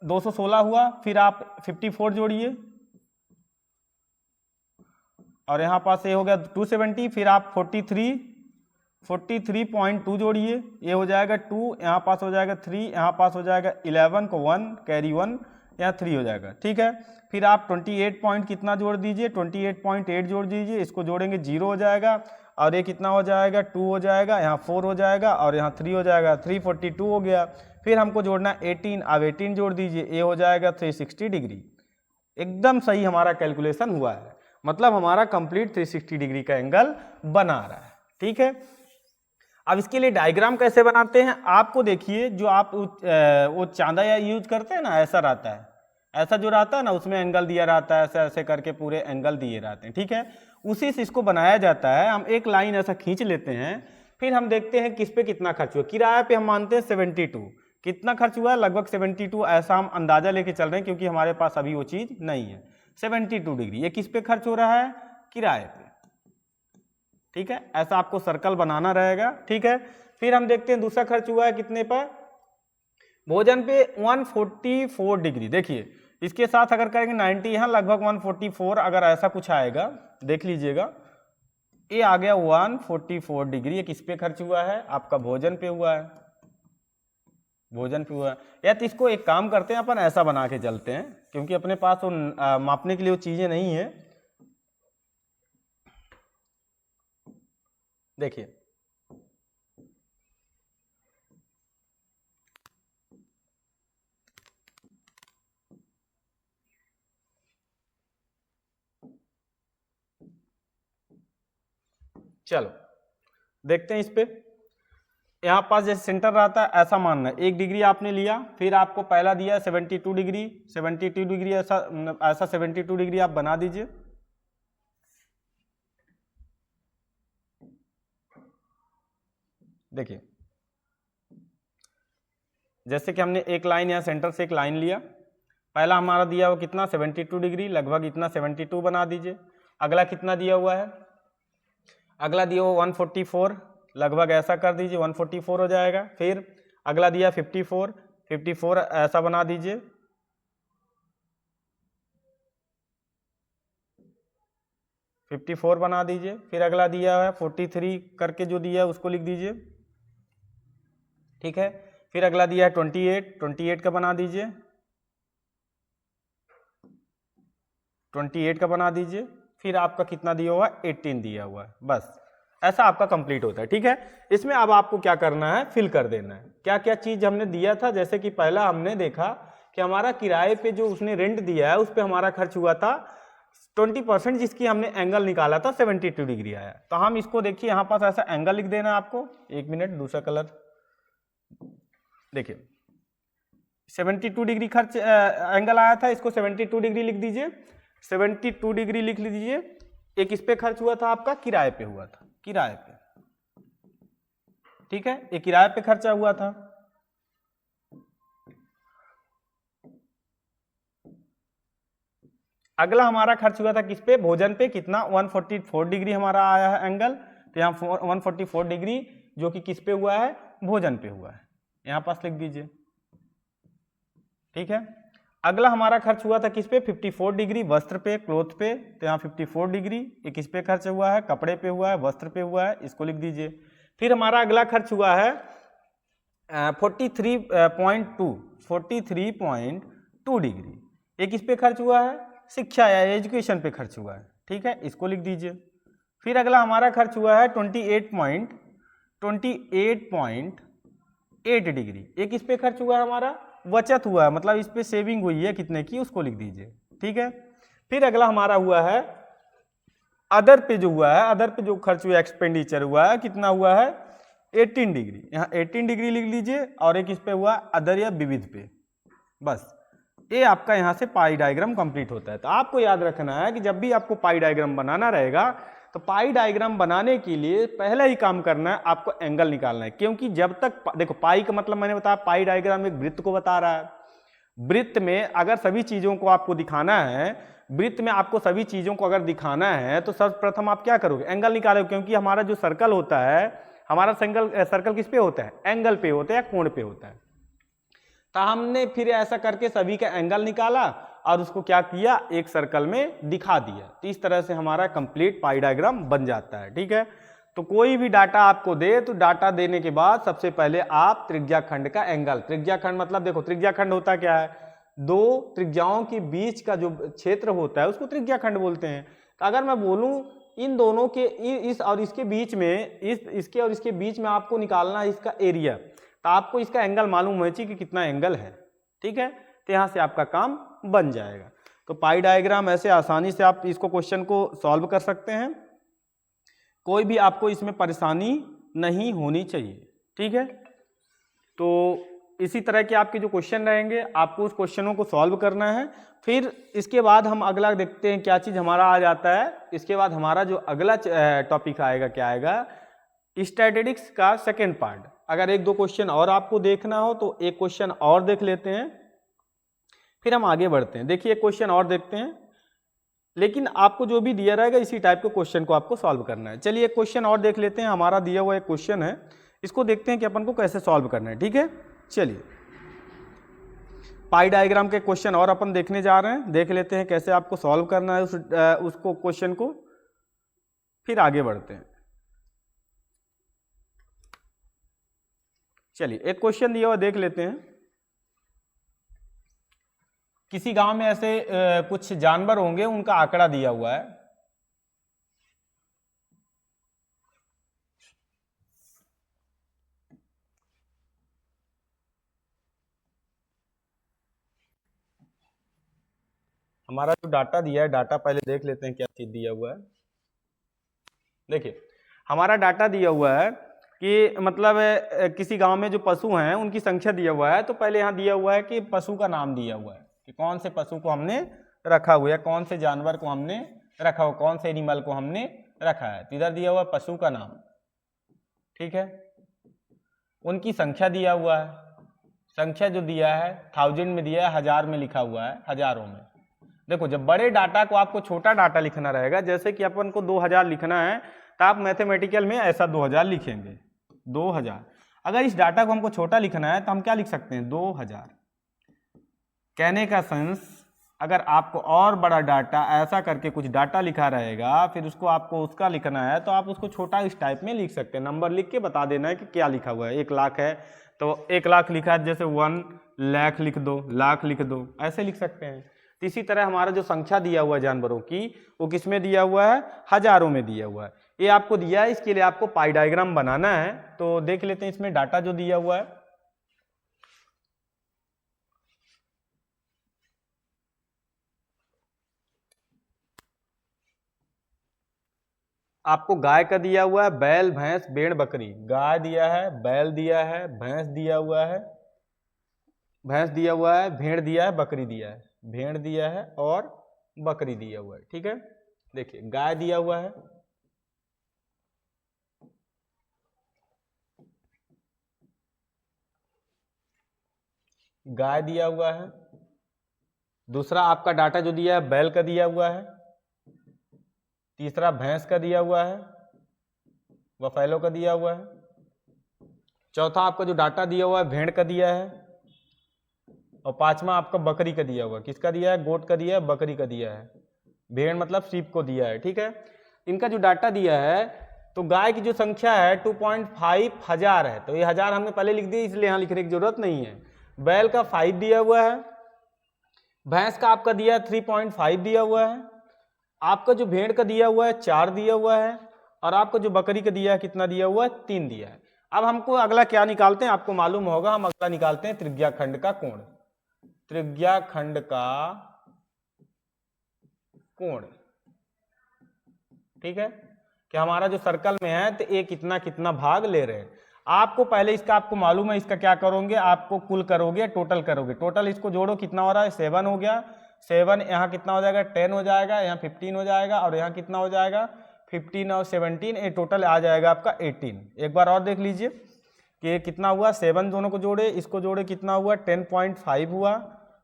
216 हुआ। फिर आप 54 जोड़िए और यहाँ पास ये हो गया 270, फिर आप 43.2 जोड़िए, ये हो जाएगा 2, यहाँ पास हो जाएगा 3, यहाँ पास हो जाएगा 11 को 1 कैरी 1, यहाँ 3 हो जाएगा। ठीक है, फिर आप 28 पॉइंट कितना जोड़ दीजिए 28.8 जोड़ दीजिए, इसको जोड़ेंगे 0 हो जाएगा और ये कितना हो जाएगा 2 हो जाएगा, यहाँ 4 हो जाएगा और यहाँ 3 हो जाएगा, 342 हो गया। फिर हमको जोड़ना 18, अब 18 जोड़ दीजिए, ये हो जाएगा 360 डिग्री। एकदम सही हमारा कैलकुलेशन हुआ है, मतलब हमारा कंप्लीट 360 डिग्री का एंगल बना रहा है। ठीक है, अब इसके लिए डायग्राम कैसे बनाते हैं आपको देखिए, जो आप वो चांदा या यूज करते हैं ना, ऐसा रहता है, ऐसा जो रहता है ना उसमें एंगल दिया रहता है, ऐसे ऐसे करके पूरे एंगल दिए रहते हैं। ठीक है, उसी से इसको बनाया जाता है। हम एक लाइन ऐसा खींच लेते हैं, फिर हम देखते हैं किस पे कितना खर्च हुआ। किराए पे हम मानते हैं 72, कितना खर्च हुआ है लगभग 72, ऐसा हम अंदाजा लेके चल रहे हैं क्योंकि हमारे पास अभी वो चीज नहीं है। 72 डिग्री ये किस पे खर्च हो रहा है, किराए पे। ठीक है, ऐसा आपको सर्कल बनाना रहेगा। ठीक है, फिर हम देखते हैं दूसरा खर्च हुआ है कितने पर, भोजन पे 144 डिग्री। देखिए इसके साथ अगर करेंगे 90, यहाँ लगभग 144, अगर ऐसा कुछ आएगा देख लीजिएगा, ये आ गया 144 डिग्री। ये किस पे खर्च हुआ है, आपका भोजन पे हुआ है, भोजन पे हुआ है। या तो इसको एक काम करते हैं, अपन ऐसा बना के चलते हैं क्योंकि अपने पास वो मापने के लिए वो चीजें नहीं है। देखिए चलो देखते हैं इस पे, यहाँ पास जैसे सेंटर रहता है ऐसा मानना है। 1 डिग्री आपने लिया, फिर आपको पहला दिया 72 डिग्री, 72 डिग्री ऐसा 72 डिग्री आप बना दीजिए। देखिए जैसे कि हमने एक लाइन यहाँ सेंटर से एक लाइन लिया, पहला हमारा दिया हुआ कितना 72 डिग्री, लगभग इतना 72 बना दीजिए। अगला कितना दिया हुआ है, अगला दिया हुआ 144, लगभग ऐसा कर दीजिए 144 हो जाएगा। फिर अगला दिया 54 ऐसा बना दीजिए। बना दीजिए। फिर अगला दिया है 43 करके जो दिया है उसको लिख दीजिए। ठीक है, फिर अगला दिया है 28 का बना दीजिए, 28 का बना दीजिए। फिर आपका कितना दिया हुआ है 18 दिया हुआ है। बस ऐसा आपका कंप्लीट होता है। ठीक है, इसमें अब आपको क्या करना है, फिल कर देना है। क्या क्या चीज हमने दिया था, जैसे कि पहला हमने देखा कि हमारा किराए पे जो उसने रेंट दिया है उस पर हमारा खर्च हुआ था 20%, जिसकी हमने एंगल निकाला था 72 डिग्री आया। तो हम इसको देखिए यहाँ पास ऐसा एंगल लिख देना है आपको। एक मिनट, दूसरा कलर देखिए, 72 डिग्री खर्च एंगल आया था, इसको 72 डिग्री लिख दीजिए। 72 डिग्री लिख लीजिए। एक इस पे खर्च हुआ था आपका, किराए पे हुआ था, किराए पे। ठीक है, ये किराए पे खर्चा हुआ था। अगला हमारा खर्च हुआ था किस पे, भोजन पे। कितना, 144 डिग्री हमारा आया है एंगल। तो यहाँ 144 डिग्री जो कि किस पे हुआ है, भोजन पे हुआ है, यहाँ पास लिख दीजिए। ठीक है, अगला हमारा खर्च हुआ था किस पे, 54 डिग्री वस्त्र पे, क्लोथ पे। तो यहाँ 54 डिग्री ये किस पे खर्च हुआ है, कपड़े पे हुआ है, वस्त्र पे हुआ है, इसको लिख दीजिए। फिर हमारा अगला खर्च हुआ है 43.2 डिग्री, ये किस पे खर्च हुआ है, शिक्षा या एजुकेशन पे खर्च हुआ है। ठीक है, इसको लिख दीजिए। फिर अगला हमारा खर्च हुआ है 28.8 डिग्री, ये किस पे खर्च हुआ है, हमारा बचत हुआ है, मतलब इस पे सेविंग हुई है कितने की, उसको लिख दीजिए। ठीक है, फिर अगला हमारा हुआ है अदर पे जो हुआ है, अदर पे जो खर्च हुआ, एक्सपेंडिचर हुआ है, कितना हुआ है 18 डिग्री, यहाँ 18 डिग्री लिख लीजिए। और एक इस पे हुआ अदर या विविध पे। बस ये आपका यहाँ से पाई डायग्राम कंप्लीट होता है। तो आपको याद रखना है कि जब भी आपको पाई डायग्राम बनाना रहेगा तो पाई डायग्राम बनाने के लिए पहला ही काम करना है, आपको एंगल निकालना है। क्योंकि जब तक देखो, पाई का मतलब मैंने बताया, पाई डायग्राम एक वृत्त को बता रहा है। वृत्त में अगर सभी चीजों को आपको दिखाना है, वृत्त में आपको सभी चीजों को अगर दिखाना है तो सर्वप्रथम आप क्या करोगे, एंगल निकालोगे। क्योंकि हमारा जो सर्कल होता है, हमारा सर्कल किस पे होता है, एंगल पे होता है या कोण पे होता है। तो हमने फिर ऐसा करके सभी का एंगल निकाला और उसको क्या किया, एक सर्कल में दिखा दिया। तो इस तरह से हमारा कंप्लीट पाई डायग्राम बन जाता है। ठीक है, तो कोई भी डाटा आपको दे तो डाटा देने के बाद सबसे पहले आप त्रिज्याखंड का एंगल, त्रिज्याखंड मतलब देखो, त्रिज्याखंड होता क्या है, दो त्रिज्याओं के बीच का जो क्षेत्र होता है उसको त्रिज्याखंड बोलते हैं। तो अगर मैं बोलूं इन दोनों के, इस और इसके बीच में, इसके और इसके बीच में आपको निकालना है इसका एरिया, तो आपको इसका एंगल मालूम होना चाहिए कि कितना एंगल है। ठीक है, तो यहाँ से आपका काम बन जाएगा। तो पाई डायग्राम ऐसे आसानी से आप इसको क्वेश्चन को सॉल्व कर सकते हैं, कोई भी आपको इसमें परेशानी नहीं होनी चाहिए। ठीक है, तो इसी तरह के आपके जो क्वेश्चन रहेंगे आपको उस क्वेश्चनों को सॉल्व करना है। फिर इसके बाद हम अगला देखते हैं क्या चीज़ हमारा आ जाता है। इसके बाद हमारा जो अगला टॉपिक आएगा, क्या आएगा, स्टैटिस्टिक्स का सेकेंड पार्ट। अगर एक दो क्वेश्चन और आपको देखना हो तो एक क्वेश्चन और देख लेते हैं, फिर हम आगे बढ़ते हैं। देखिए एक क्वेश्चन और देखते हैं, लेकिन आपको जो भी दिया रहेगा इसी टाइप के क्वेश्चन को आपको सॉल्व करना है। चलिए एक क्वेश्चन और देख लेते हैं, हमारा दिया हुआ एक क्वेश्चन है, इसको देखते हैं कि अपन को कैसे सॉल्व करना है। ठीक है, चलिए पाई डायग्राम के क्वेश्चन और अपन देखने जा रहे हैं, देख लेते हैं कैसे आपको सॉल्व करना है उसको क्वेश्चन को, फिर आगे बढ़ते हैं। चलिए एक क्वेश्चन दिया हुआ देख लेते हैं। किसी गांव में ऐसे कुछ जानवर होंगे, उनका आंकड़ा दिया हुआ है। हमारा जो डाटा दिया है, डाटा पहले देख लेते हैं क्या चीज दिया हुआ है। देखिए हमारा डाटा दिया हुआ है कि मतलब किसी गांव में जो पशु हैं उनकी संख्या दिया हुआ है। तो पहले यहाँ दिया हुआ है कि पशु का नाम दिया हुआ है कि कौन से पशु को हमने रखा हुआ है, कौन से जानवर को हमने रखा हुआ, कौन से एनिमल को हमने रखा है। तो इधर दिया हुआ पशु का नाम, ठीक है। उनकी संख्या दिया हुआ है, संख्या जो दिया है 1000 में दिया है, 1000 में लिखा हुआ है, हजारों में। देखो जब बड़े डाटा को आपको छोटा डाटा लिखना रहेगा, जैसे कि अपन को 2000 लिखना है तो आप मैथमेटिकल में ऐसा 2000 लिखेंगे, 2000। अगर इस डाटा को हमको छोटा लिखना है तो हम क्या लिख सकते हैं, 2000। कहने का सेंस, अगर आपको और बड़ा डाटा ऐसा करके कुछ डाटा लिखा रहेगा, फिर उसको आपको उसका लिखना है तो आप उसको छोटा इस टाइप में लिख सकते हैं। नंबर लिख के बता देना है कि क्या लिखा हुआ है। 1 लाख है तो 1 लाख लिखा है, जैसे 1 लाख लिख दो, लाख लिख दो, ऐसे लिख सकते हैं। तो इसी तरह हमारा जो संख्या दिया हुआ है जानवरों की, वो किस में दिया हुआ है, हजारों में दिया हुआ है। ये आपको दिया है, इसके लिए आपको पाई डायग्राम बनाना है। तो देख लेते हैं इसमें डाटा जो दिया हुआ है। आपको गाय का दिया हुआ है, बैल, भैंस, भेड़, बकरी। गाय दिया है, बैल दिया है, भैंस दिया हुआ है, भेड़ दिया है, बकरी दिया है, भेड़ दिया है और बकरी दिया हुआ है। ठीक है, देखिए गाय दिया हुआ है, गाय दिया हुआ है। दूसरा आपका डाटा जो दिया है बैल का दिया हुआ है। तीसरा भैंस का दिया हुआ है, बफेलो का दिया हुआ है। चौथा आपका जो डाटा दिया हुआ है भेड़ का दिया है। और पांचवा आपका बकरी का दिया हुआ है। किसका दिया है? गोट का दिया है, बकरी का दिया है। भेड़ मतलब शीप को दिया है। ठीक है, इनका जो डाटा दिया है, तो गाय की जो संख्या है 2.5 हजार है, तो ये हजार हमने पहले लिख दिया, इसलिए यहाँ लिखने की जरूरत नहीं है। बैल का 5 दिया हुआ है, भैंस का आपका दिया 3.5 दिया हुआ है, आपका जो भेड़ का दिया हुआ है 4 दिया हुआ है, और आपका जो बकरी का दिया है कितना दिया हुआ है? 3 दिया है। अब हमको अगला क्या निकालते हैं, आपको मालूम होगा, हम अगला निकालते हैं त्रिज्याखंड का कोण। त्रिज्याखंड का कोण, ठीक है, कि हमारा जो सर्कल में है तो ये कितना कितना भाग ले रहे हैं। आपको पहले इसका आपको मालूम है, इसका क्या करोगे, आपको कुल करोगे, टोटल करोगे। टोटल इसको जोड़ो, कितना हो रहा है? 7 हो गया। 7 यहाँ कितना हो जाएगा? 10 हो जाएगा, यहाँ 15 हो जाएगा, और यहाँ कितना हो जाएगा? 15 और 17, ये टोटल आ जाएगा आपका 18। एक बार और देख लीजिए कि ये कितना हुआ। 7 दोनों को जोड़े, इसको जोड़े, कितना हुआ? 10.5 हुआ।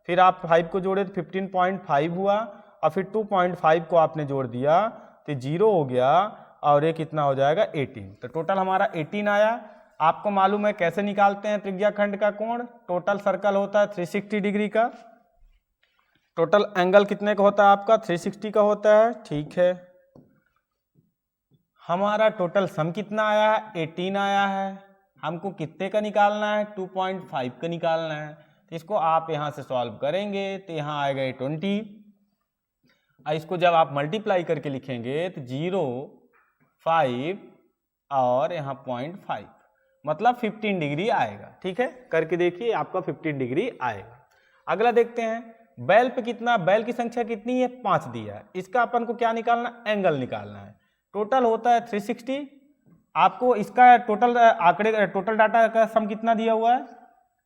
फिर आप 5 को जोड़े तो 15.5 हुआ, और फिर 2.5 को आपने जोड़ दिया तो 0 हो गया, और ये कितना हो जाएगा? 18। तो टोटल हमारा 18 आया। आपको मालूम है कैसे निकालते हैं त्रिज्याखंड का कोण। टोटल सर्कल होता है 360 डिग्री का। टोटल एंगल कितने का होता है आपका? 360 का होता है। ठीक है, हमारा टोटल सम कितना आया है? 18 आया है। हमको कितने का निकालना है? 2.5 का निकालना है। तो इसको आप यहां से सॉल्व करेंगे तो यहां आएगा 20। इसको जब आप मल्टीप्लाई करके लिखेंगे तो 0, 5 और यहाँ 0.5, मतलब 15 डिग्री आएगा। ठीक है, करके देखिए, आपका 15 डिग्री आएगा। अगला देखते हैं, बैल पे कितना, बैल की संख्या कितनी है? 5 दिया है। इसका अपन को क्या निकालना? एंगल निकालना है। टोटल होता है 360। आपको इसका टोटल आंकड़े, टोटल डाटा का सम कितना दिया हुआ है?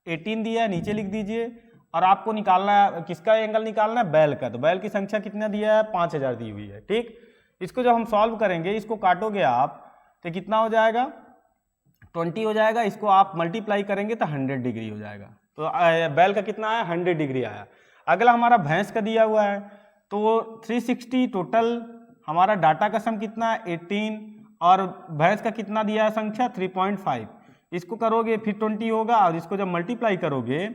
18 दिया है, नीचे लिख दीजिए। और आपको निकालना है, किसका एंगल निकालना है? बैल का। तो बैल की संख्या कितना दिया है? 5000 दी हुई है। ठीक, इसको जब हम सॉल्व करेंगे, इसको काटोगे आप तो कितना हो जाएगा? 20 हो जाएगा। इसको आप मल्टीप्लाई करेंगे तो 100 डिग्री हो जाएगा। तो बैल का कितना आया? 100 डिग्री आया। अगला हमारा भैंस का दिया हुआ है, तो 360 टोटल हमारा डाटा का सम कितना है? 18, और भैंस का कितना दिया है संख्या? 3.5। इसको करोगे फिर 20 होगा, और इसको जब मल्टीप्लाई करोगे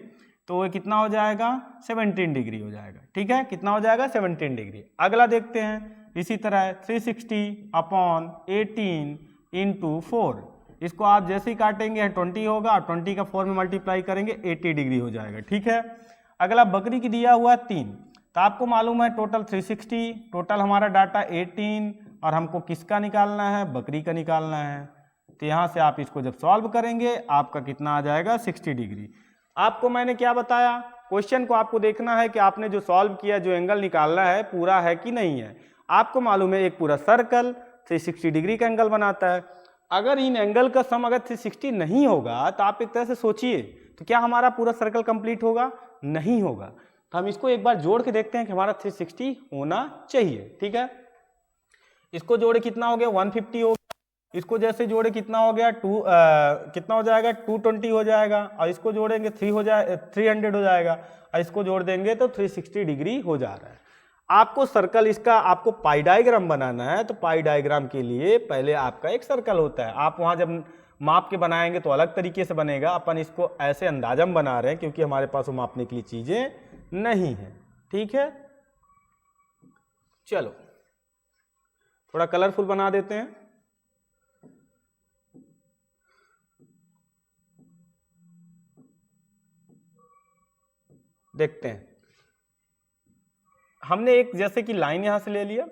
तो ये कितना हो जाएगा? 17 डिग्री हो जाएगा। ठीक है, कितना हो जाएगा? 17 डिग्री। अगला देखते हैं, इसी तरह 360/18 × 4, इसको आप जैसे ही काटेंगे 20 होगा, 20 का 4 में मल्टीप्लाई करेंगे 80 डिग्री हो जाएगा। ठीक है, अगला बकरी की दिया हुआ 3, तो आपको मालूम है टोटल 360, टोटल हमारा डाटा 18, और हमको किसका निकालना है? बकरी का निकालना है। तो यहाँ से आप इसको जब सॉल्व करेंगे, आपका कितना आ जाएगा? 60 डिग्री। आपको मैंने क्या बताया, क्वेश्चन को आपको देखना है कि आपने जो सॉल्व किया, जो एंगल निकालना है, पूरा है कि नहीं है। आपको मालूम है एक पूरा सर्कल 360 डिग्री का एंगल बनाता है। अगर इन एंगल का सम अगर 360 नहीं होगा, तो आप एक तरह से सोचिए, तो क्या हमारा पूरा सर्कल कंप्लीट होगा? नहीं होगा। तो हम इसको एक बार जोड़ के देखते हैं कि हमारा 360 होना चाहिए। ठीक है, इसको जोड़े कितना हो गया? 150 हो गया। इसको जैसे जोड़े कितना हो गया? कितना हो जाएगा? 220 हो जाएगा। और इसको जोड़ेंगे 300 हो जाएगा, और इसको जोड़ देंगे तो 360 डिग्री हो जा रहा है। आपको सर्कल, इसका आपको पाई डायग्राम बनाना है, तो पाई डायग्राम के लिए पहले आपका एक सर्कल होता है। आप वहां जब माप के बनाएंगे तो अलग तरीके से बनेगा। अपन इसको ऐसे अंदाजम बना रहे हैं क्योंकि हमारे पास वो मापने के लिए चीजें नहीं है। ठीक है, चलो थोड़ा कलरफुल बना देते हैं। देखते हैं, हमने एक जैसे कि लाइन यहां से ले लिया,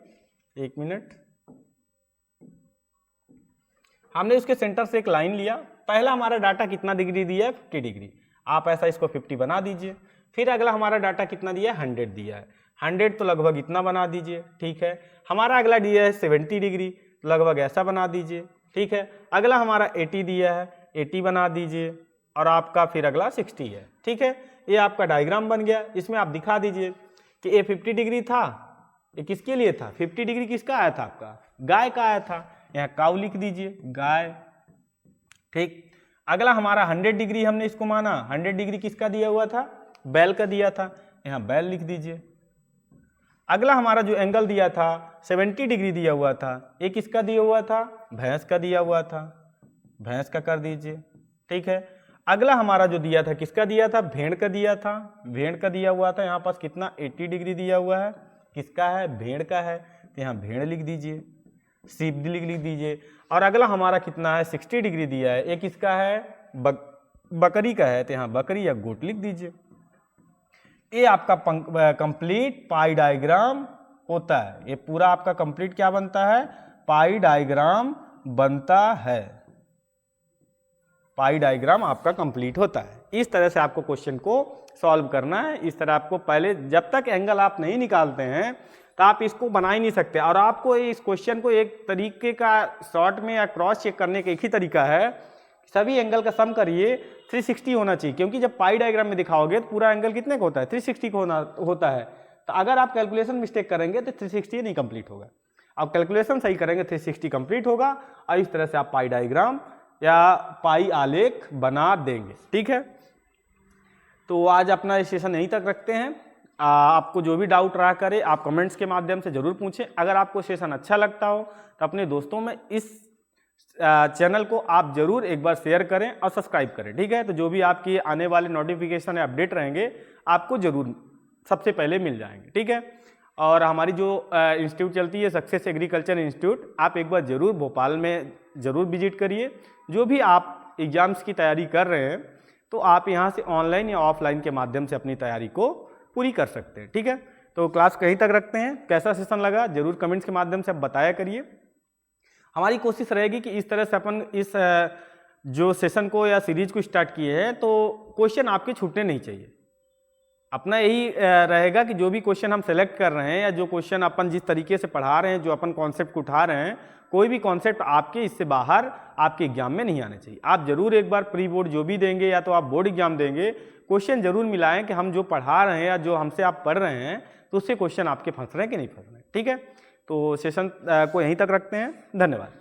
1 मिनट, हमने उसके सेंटर से एक लाइन लिया, पहला हमारा डाटा कितना डिग्री दिया है 50 डिग्री, आप ऐसा इसको 50 बना दीजिए। फिर अगला हमारा डाटा कितना दिया है 100 दिया है, 100 तो लगभग इतना बना दीजिए, ठीक है। हमारा अगला दिया है 70 डिग्री, लगभग ऐसा बना दीजिए, ठीक है। अगला हमारा 80 दिया है, 80 बना दीजिए, और आपका फिर अगला 60 है, ठीक है। ये आपका डायग्राम बन गया। इसमें आप दिखा दीजिए कि ये 50 डिग्री था, ये किसके लिए था, 50 डिग्री किसका आया था, आपका गाय का आया था, यहाँ काऊ लिख दीजिए, गाय, ठीक। अगला हमारा 100 डिग्री हमने इसको माना, 100 डिग्री किसका दिया हुआ था, बैल का दिया था, यहाँ बैल लिख दीजिए। अगला हमारा जो एंगल दिया था 70 डिग्री दिया हुआ था, ये किसका दिया हुआ था, भैंस का दिया हुआ था, भैंस का कर दीजिए, ठीक है। अगला हमारा जो दिया था किसका दिया था, भेड़ का दिया था, भेड़ का दिया हुआ था, यहाँ पास कितना 80 डिग्री दिया हुआ है, किसका है, भेड़ का है, तो यहाँ भेड़ लिख दीजिए, सीप लिख दीजिए। और अगला हमारा कितना है 60 डिग्री दिया है, ये किसका है, बकरी का है, तो यहाँ बकरी या गोट लिख दीजिए। ये आपका कंप्लीट पाई डायग्राम होता है, ये पूरा आपका कंप्लीट क्या बनता है, पाई डायग्राम बनता है, पाई डायग्राम आपका कंप्लीट होता है। इस तरह से आपको क्वेश्चन को सॉल्व करना है। इस तरह आपको पहले, जब तक एंगल आप नहीं निकालते हैं तो आप इसको बना ही नहीं सकते। और आपको इस क्वेश्चन को एक तरीके का शॉर्ट में या क्रॉस चेक करने का एक ही तरीका है, सभी एंगल का सम करिए 360 होना चाहिए, क्योंकि जब पाई डायग्राम में दिखाओगे तो पूरा एंगल कितने का होता है, 360 का होता है। तो अगर आप कैलकुलेशन मिस्टेक करेंगे तो 360 नहीं कंप्लीट होगा। आप कैलकुलेशन सही करेंगे 360 कंप्लीट होगा, और इस तरह से आप पाई डायग्राम या पाई आलेख बना देंगे, ठीक है। तो आज अपना सेशन यहीं तक रखते हैं। आपको जो भी डाउट रहा करे आप कमेंट्स के माध्यम से ज़रूर पूछें। अगर आपको सेशन अच्छा लगता हो तो अपने दोस्तों में इस चैनल को आप ज़रूर एक बार शेयर करें और सब्सक्राइब करें, ठीक है। तो जो भी आपकी आने वाले नोटिफिकेशन या अपडेट रहेंगे आपको ज़रूर सबसे पहले मिल जाएंगे, ठीक है। और हमारी जो इंस्टीट्यूट चलती है सक्सेस एग्रीकल्चर इंस्टीट्यूट, आप एक बार ज़रूर भोपाल में ज़रूर विजिट करिए। जो भी आप एग्ज़ाम्स की तैयारी कर रहे हैं तो आप यहाँ से ऑनलाइन या ऑफलाइन के माध्यम से अपनी तैयारी को पूरी कर सकते हैं, ठीक है। तो क्लास कहीं तक रखते हैं। कैसा सेशन लगा ज़रूर कमेंट्स के माध्यम से आप बताया करिए। हमारी कोशिश रहेगी कि इस तरह से अपन इस जो सेशन को या सीरीज को स्टार्ट किए हैं तो क्वेश्चन आपके छूटने नहीं चाहिए। अपना यही रहेगा कि जो भी क्वेश्चन हम सेलेक्ट कर रहे हैं या जो क्वेश्चन अपन जिस तरीके से पढ़ा रहे हैं, जो अपन कॉन्सेप्ट को उठा रहे हैं, कोई भी कॉन्सेप्ट आपके इससे बाहर आपके एग्जाम में नहीं आने चाहिए। आप जरूर एक बार प्री बोर्ड जो भी देंगे या तो आप बोर्ड एग्जाम देंगे, क्वेश्चन जरूर मिलाएं कि हम जो पढ़ा रहे हैं या जो हमसे आप पढ़ रहे हैं तो उससे क्वेश्चन आपके फंस रहे हैं कि नहीं फंस रहे हैं, ठीक है। तो सेशन को यहीं तक रखते हैं। धन्यवाद।